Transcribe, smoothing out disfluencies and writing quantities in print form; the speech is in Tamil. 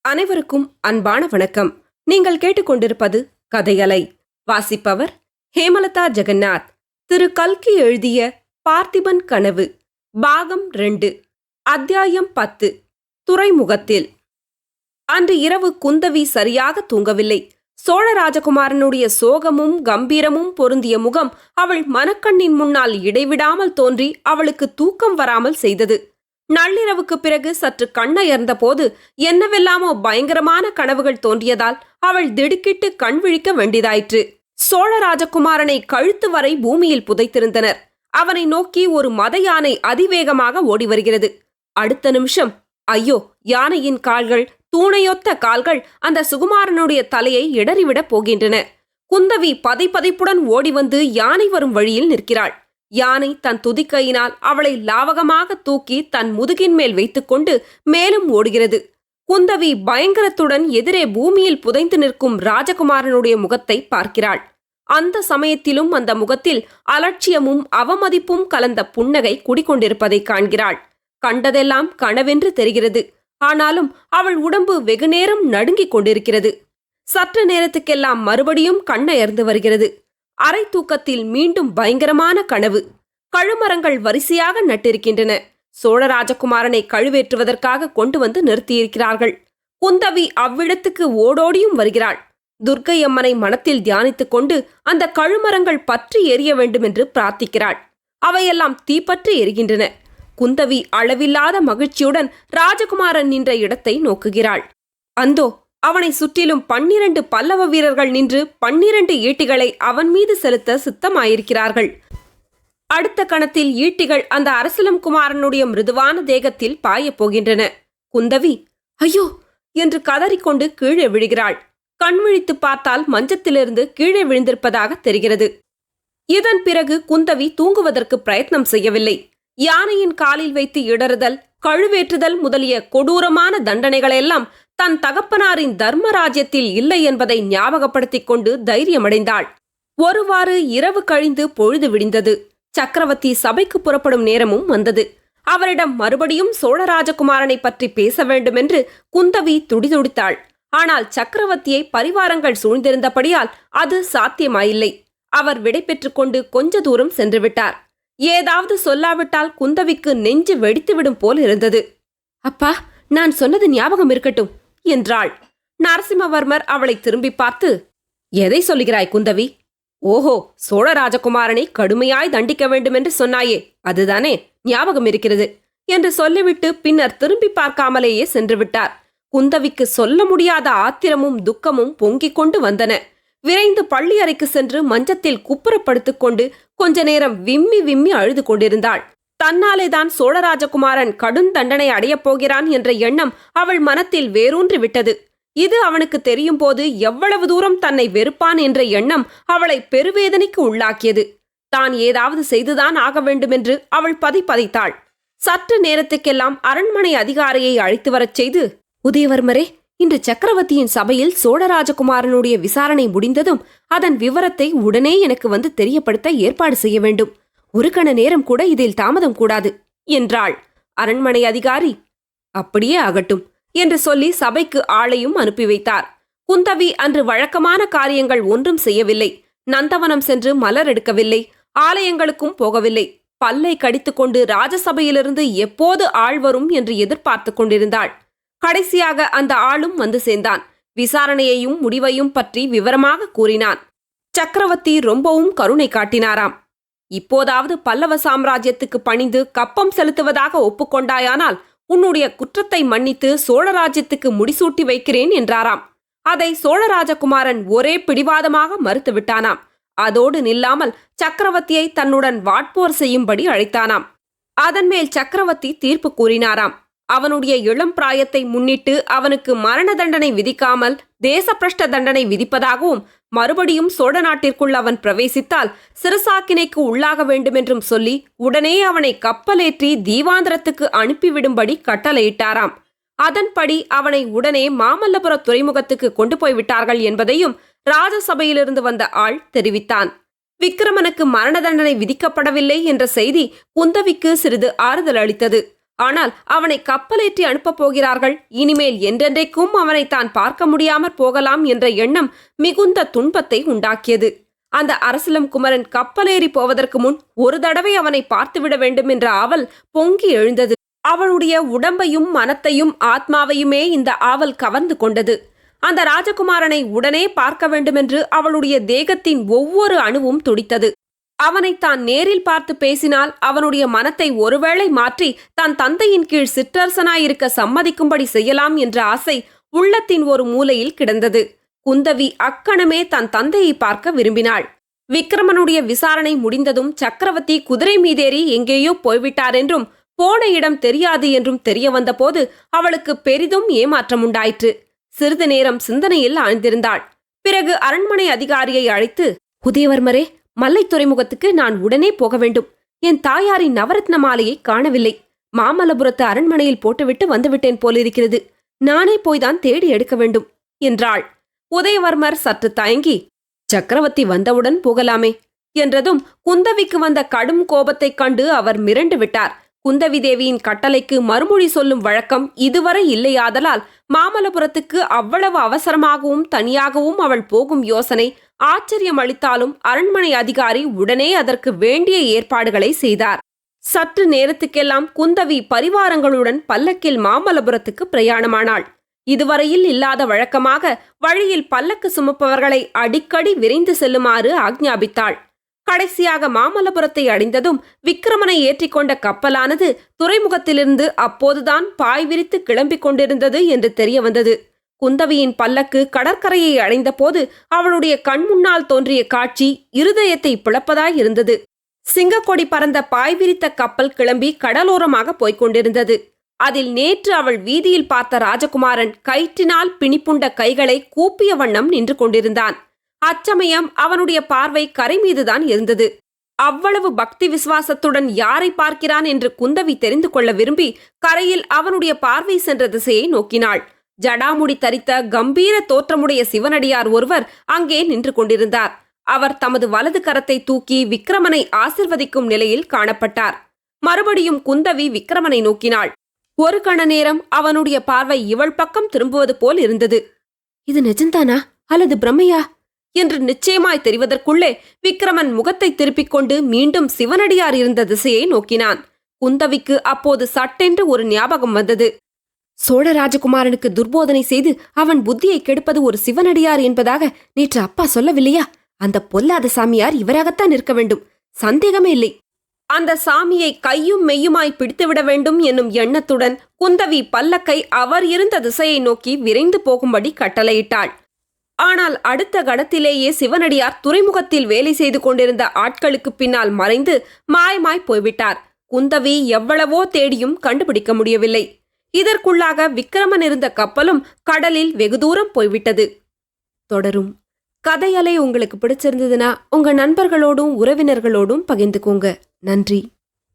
அனைவருக்கும் அன்பான வணக்கம். நீங்கள் கேட்டுக்கொண்டிருப்பது கதையலை. வாசிப்பவர் ஹேமலதா ஜெகநாத். திரு கல்கி எழுதிய பார்த்திபன் கனவு, பாகம் 2, அத்தியாயம் 10. துறைமுகத்தில். அன்று இரவு குந்தவி சரியாக தூங்கவில்லை. சோழ ராஜகுமாரனுடைய சோகமும் கம்பீரமும் பொருந்திய முகம் அவள் மனக்கண்ணின் முன்னால் இடைவிடாமல் தோன்றி அவளுக்கு தூக்கம் வராமல் செய்தது. நள்ளிரவுக்கு பிறகு சற்று கண்ணயர்ந்த போது என்னவெல்லாமோ பயங்கரமான கனவுகள் தோன்றியதால் அவள் திடுக்கிட்டு கண் விழிக்க வேண்டியதாயிற்று. சோழ ராஜகுமாரனை கழுத்து வரை பூமியில் புதைத்திருந்தனர். அவனை நோக்கி ஒரு மத யானை அதிவேகமாக ஓடி வருகிறது. அடுத்த நிமிஷம், ஐயோ, யானையின் கால்கள், தூணையொத்த கால்கள் அந்த சுகுமாரனுடைய தலையை இடறிவிடப் போகின்றன. குந்தவி பதைப்புடன் ஓடி வந்து யானை வரும் வழியில் நிற்கிறாள். யானை தன் துதிக்கையினால் அவளை லாவகமாக தூக்கி தன் முதுகின் மேல் வைத்துக்கொண்டு மேலும் ஓடுகிறது. குந்தவி பயங்கரத்துடன் எதிரே பூமியில் புதைந்து நிற்கும் ராஜகுமாரனுடைய முகத்தை பார்க்கிறாள். அந்த சமயத்திலும் அந்த முகத்தில் அலட்சியமும் அவமதிப்பும் கலந்த புன்னகை குடிக்கொண்டிருப்பதை காண்கிறாள். கண்டதெல்லாம் கனவென்று தெரிகிறது. ஆனாலும் அவள் உடம்பு வெகுநேரம் நடுங்கிக் கொண்டிருக்கிறது. சற்று நேரத்துக்கெல்லாம் மறுபடியும் கண்ணயர்ந்து வருகிறது. அரை தூக்கத்தில் மீண்டும் பயங்கரமான கனவு. கழுமரங்கள் வரிசையாக நட்டிருக்கின்றன. சோழ ராஜகுமாரனை கழுவேற்றுவதற்காக கொண்டு வந்து நிறுத்தியிருக்கிறார்கள். குந்தவி அவ்விடத்துக்கு ஓடோடியும் வருகிறாள். துர்க்கை அம்மனை மனத்தில் தியானித்துக் கொண்டு அந்த கழுமரங்கள் பற்றி எரிய வேண்டுமென்று பிரார்த்திக்கிறாள். அவையெல்லாம் தீப்பற்றி எரிகின்றன. குந்தவி அளவில்லாத மகிழ்ச்சியுடன் ராஜகுமாரன் நின்ற இடத்தை நோக்குகிறாள். அந்தோ, அவனை சுற்றிலும் 12 பல்லவ வீரர்கள் நின்று 12 ஈட்டிகளை அவன் மீது செலுத்த சித்தமாயிருக்கிறார்கள். அடுத்த கணத்தில் ஈட்டிகள் அந்த அரசலம் குமாரனுடைய மிருதுவான தேகத்தில் பாயப் போகின்றன. குந்தவி ஐயோ என்று கதறிக்கொண்டு கீழே விழுகிறாள். கண் விழித்து பார்த்தால் மஞ்சத்திலிருந்து கீழே விழுந்திருப்பதாக தெரிகிறது. இதன் பிறகு குந்தவி தூங்குவதற்கு பிரயத்னம் செய்யவில்லை. யானையின் காலில் வைத்து இடறுதல், கழுவேற்றுதல் முதலிய கொடூரமான தண்டனைகளெல்லாம் தன் தகப்பனாரின் தர்மராஜ்யத்தில் இல்லை என்பதை ஞாபகப்படுத்திக் கொண்டு தைரியமடைந்தாள். ஒருவாறு இரவு கழிந்து பொழுது விடிந்தது. சக்கரவர்த்தி சபைக்கு புறப்படும் நேரமும் வந்தது. அவரிடம் மறுபடியும் சோழராஜகுமாரனை பற்றி பேச வேண்டுமென்று குந்தவி துடிதுடித்தாள். ஆனால் சக்கரவர்த்தியை பரிவாரங்கள் சூழ்ந்திருந்தபடியால் அது சாத்தியமாயில்லை. அவர் விடை பெற்றுக் கொண்டு கொஞ்ச தூரம் சென்று விட்டார். ஏதாவது சொல்லாவிட்டால் குந்தவிக்கு நெஞ்சு வெடித்துவிடும் போல் இருந்தது. அப்பா, நான் சொன்னது ஞாபகம் இருக்கட்டும் என்றாள். நரசிம்மவர்மர் அவளை திரும்பி பார்த்து, எதை சொல்லுகிறாய் குந்தவி? ஓஹோ, சோழ ராஜகுமாரனை கடுமையாய் தண்டிக்க வேண்டுமென்று சொன்னாயே, அதுதானே ஞாபகம் இருக்கிறது என்று சொல்லிவிட்டு பின்னர் திரும்பி பார்க்காமலேயே சென்று விட்டார். குந்தவிக்கு சொல்ல முடியாத ஆத்திரமும் துக்கமும் பொங்கிக் கொண்டு வந்தன. விரைந்து பள்ளி அறைக்கு சென்று மஞ்சத்தில் குப்புறப்படுத்திக் கொண்டு கொஞ்ச நேரம் விம்மி விம்மி அழுது கொண்டிருந்தாள். தன்னாலேதான் சோழராஜகுமாரன் கடும் தண்டனை அடையப் போகிறான் என்ற எண்ணம் அவள் மனத்தில் வேரூன்றி விட்டது. இது அவனுக்கு தெரியும் போது எவ்வளவு தூரம் தன்னை வெறுப்பான் என்ற எண்ணம் அவளை பெருவேதனைக்கு உள்ளாக்கியது. தான் ஏதாவது செய்துதான் ஆக வேண்டுமென்று அவள் பதைத்தாள். சற்று நேரத்துக்கெல்லாம் அரண்மனை அதிகாரியை அழைத்து வரச் செய்து, உதயவர்மரே, இன்று சக்கரவர்த்தியின் சபையில் சோழராஜகுமாரனுடைய விசாரணை முடிந்ததும் அதன் விவரத்தை உடனே எனக்கு வந்து தெரியப்படுத்த ஏற்பாடு செய்ய வேண்டும். ஒரு கண நேரம் கூட இதில் தாமதம் கூடாது என்றாள். அரண்மனை அதிகாரி அப்படியே ஆகட்டும் என்று சொல்லி சபைக்கு ஆளையும் அனுப்பி வைத்தார். குந்தவி அன்று வழக்கமான காரியங்கள் ஒன்றும் செய்யவில்லை. நந்தவனம் சென்று மலர் எடுக்கவில்லை. ஆலயங்களுக்கும் போகவில்லை. பல்லை கடித்துக்கொண்டு ராஜசபையிலிருந்து எப்போது ஆள் வரும் என்று எதிர்பார்த்து கொண்டிருந்தாள். கடைசியாக அந்த ஆளும் வந்து சேர்ந்தான். விசாரணையையும் முடிவையும் பற்றி விவரமாக கூறினான். சக்கரவர்த்தி ரொம்பவும் கருணை காட்டினாராம். இப்போதாவது பல்லவ சாம்ராஜ்யத்துக்கு பணிந்து கப்பம் செலுத்துவதாக ஒப்புக்கொண்டாயானால் உன்னுடைய குற்றத்தை மன்னித்து சோழராஜ்யத்துக்கு முடிசூட்டி வைக்கிறேன் என்றாராம். அதை சோழராஜகுமாரன் ஒரே பிடிவாதமாக மறுத்துவிட்டானாம். அதோடு நில்லாமல் சக்கரவர்த்தியை தன்னுடன் வாட்போர் செய்யும்படி அழைத்தானாம். அதன் மேல் சக்கரவர்த்தி தீர்ப்பு கூறினாராம். அவனுடைய இளம் பிராயத்தை முன்னிட்டு அவனுக்கு மரண தண்டனை விதிக்காமல் தேசப்பிரஷ்ட தண்டனை விதிப்பதாகவும், மறுபடியும் சோழ நாட்டிற்குள் அவன் பிரவேசித்தால் சிறசாக்கினைக்கு உள்ளாக வேண்டுமென்றும் சொல்லி உடனே அவனை கப்பலேற்றி தீவாந்திரத்துக்கு அனுப்பிவிடும்படி கட்டளையிட்டாராம். அதன்படி அவனை உடனே மாமல்லபுர துறைமுகத்துக்கு கொண்டு போய்விட்டார்கள் என்பதையும் ராஜசபையிலிருந்து வந்த ஆள் தெரிவித்தான். விக்கிரமனுக்கு மரண தண்டனை விதிக்கப்படவில்லை என்ற செய்தி குந்தவிக்கு சிறிது ஆறுதல் அளித்தது. ஆனால் அவனை கப்பலேற்றி அனுப்பப் போகிறார்கள். இனிமேல் என்றென்றைக்கும் அவனை தான் பார்க்க முடியாமற் போகலாம் என்ற எண்ணம் மிகுந்த துன்பத்தை உண்டாக்கியது. அந்த அரசலம் குமரன் கப்பலேறி போவதற்கு முன் ஒரு தடவை அவனை பார்த்துவிட வேண்டும் என்ற ஆவல் பொங்கி எழுந்தது. அவளுடைய உடம்பையும் மனத்தையும் ஆத்மாவையுமே இந்த ஆவல் கவர்ந்து கொண்டது. அந்த ராஜகுமாரனை உடனே பார்க்க வேண்டுமென்று அவளுடைய தேகத்தின் ஒவ்வொரு அணுவும் துடித்தது. அவனை தான் நேரில் பார்த்து பேசினால் அவனுடைய மனத்தை ஒருவேளை மாற்றி தன் தந்தையின் கீழ் சிற்றரசனாயிருக்க சம்மதிக்கும்படி செய்யலாம் என்ற ஆசை உள்ளத்தின் ஒரு மூலையில் கிடந்தது. குந்தவி அக்கணமே தன் தந்தையை பார்க்க விரும்பினாள். விக்கிரமனுடைய விசாரணை முடிந்ததும் சக்கரவர்த்தி குதிரை மீதேறி எங்கேயோ போய்விட்டார் என்றும் போன இடம் தெரியாது என்றும் தெரிய வந்தபோது அவளுக்கு பெரிதும் ஏமாற்றம் உண்டாயிற்று. சிறிது நேரம் சிந்தனையில் ஆழ்ந்திருந்தாள். பிறகு அரண்மனை அதிகாரியை அழைத்து, உதயவர்மரே, மல்லை துறைமுகத்துக்கு நான் உடனே போக வேண்டும். என் தாயாரின் நவரத்ன மாலையை காணவில்லை. மாமல்லபுரத்து அரண்மனையில் போட்டுவிட்டு வந்துவிட்டேன் போலிருக்கிறது. நானே போய்தான் தேடி எடுக்க வேண்டும் என்றாள். உதயவர்மர் சற்று தயங்கி, சக்கரவர்த்தி வந்தவுடன் போகலாமே என்றதும் குந்தவிக்கு வந்த கடும் கோபத்தைக் கண்டு அவர் மிரண்டு விட்டார். குந்தவி தேவியின் கட்டளைக்கு மறுமொழி சொல்லும் வழக்கம் இதுவரை இல்லையாதலால் மாமல்லபுரத்துக்கு அவ்வளவு அவசரமாகவும் தனியாகவும் அவள் போகும் யோசனை ஆச்சரியம் அளித்தாலும் அரண்மனை அதிகாரி உடனே அதற்கு வேண்டிய ஏற்பாடுகளை செய்தார். சற்று நேரத்துக்கெல்லாம் குந்தவி பரிவாரங்களுடன் பல்லக்கில் மாமல்லபுரத்துக்கு பிரயாணமானாள். இதுவரையில் இல்லாத வழக்கமாக வழியில் பல்லக்கு சுமப்பவர்களை அடிக்கடி விரைந்து செல்லுமாறு ஆக்ஞாபித்தாள். கடைசியாக மாமல்லபுரத்தை அடைந்ததும் விக்கிரமனை ஏற்றிக்கொண்ட கப்பலானது துறைமுகத்திலிருந்து அப்போதுதான் பாய் விரித்து கிளம்பிக் கொண்டிருந்தது என்று தெரிய வந்தது. குந்தவியின் பல்லக்கு கடற்கரையை அடைந்த போது அவளுடைய கண் முன்னால் தோன்றிய காட்சி இருதயத்தை பிளப்பதாயிருந்தது. சிங்கக்கொடி பறந்த பாய் விரித்த கப்பல் கிளம்பி கடலோரமாக போய்க் கொண்டிருந்தது. அதில் நேற்று அவள் வீதியில் பார்த்த ராஜகுமாரன் கயிற்றினால் பிணிப்புண்ட கைகளை கூப்பிய வண்ணம் நின்று கொண்டிருந்தான். அச்சமயம் அவனுடைய பார்வை கரை மீதுதான் இருந்தது. அவ்வளவு பக்தி விசுவாசத்துடன் யாரை பார்க்கிறான் என்று குந்தவி தெரிந்து கொள்ள விரும்பி கரையில் அவனுடைய பார்வை சென்ற திசையை நோக்கினாள். ஜடாமுடி தரித்த கம்பீர தோற்றமுடைய சிவனடியார் ஒருவர் அங்கே நின்று கொண்டிருந்தார். அவர் தமது வலது கரத்தை தூக்கி விக்கிரமனை ஆசிர்வதிக்கும் நிலையில் காணப்பட்டார். மறுபடியும் குந்தவி விக்கிரமனை நோக்கினாள். ஒரு கண நேரம் அவனுடைய பார்வை இவள் பக்கம் திரும்புவது போல் இருந்தது. இது நிஜந்தானா அல்லது பிரமையா என்று நிச்சயமாய் தெரிவதற்குள்ளே விக்கிரமன் முகத்தை திருப்பிக் கொண்டு மீண்டும் சிவனடியார் இருந்த திசையை நோக்கினான். குந்தவிக்கு அப்போது சட்டென்று ஒரு ஞாபகம் வந்தது. சோழ ராஜகுமாரனுக்கு துர்போதனை செய்து அவன் புத்தியை கெடுப்பது ஒரு சிவனடியார் என்பதாக நேற்று அப்பா சொல்லவில்லையா? அந்த பொல்லாத சாமியார் இவராகத்தான் இருக்க வேண்டும், சந்தேகமே இல்லை. அந்த சாமியை கையும் மெய்யுமாய் பிடித்துவிட வேண்டும் என்னும் எண்ணத்துடன் குந்தவி பல்லக்கை அவர் இருந்த திசையை நோக்கி விரைந்து போகும்படி கட்டளையிட்டாள். ஆனால் அடுத்த கணத்திலேயே சிவனடியார் துறைமுகத்தில் வேலை செய்து கொண்டிருந்த ஆட்களுக்கு பின்னால் மறைந்து மாயமாய் போய்விட்டார். குந்தவி எவ்வளவோ தேடியும் கண்டுபிடிக்க முடியவில்லை. இதற்குள்ளாக விக்கிரமன் இருந்த கப்பலும் கடலில் வெகு தூரம் போய்விட்டது. தொடரும். கதையலை உங்களுக்கு பிடிச்சிருந்ததுன்னா உங்க நண்பர்களோடும் உறவினர்களோடும் பகிர்ந்துக்கோங்க. நன்றி.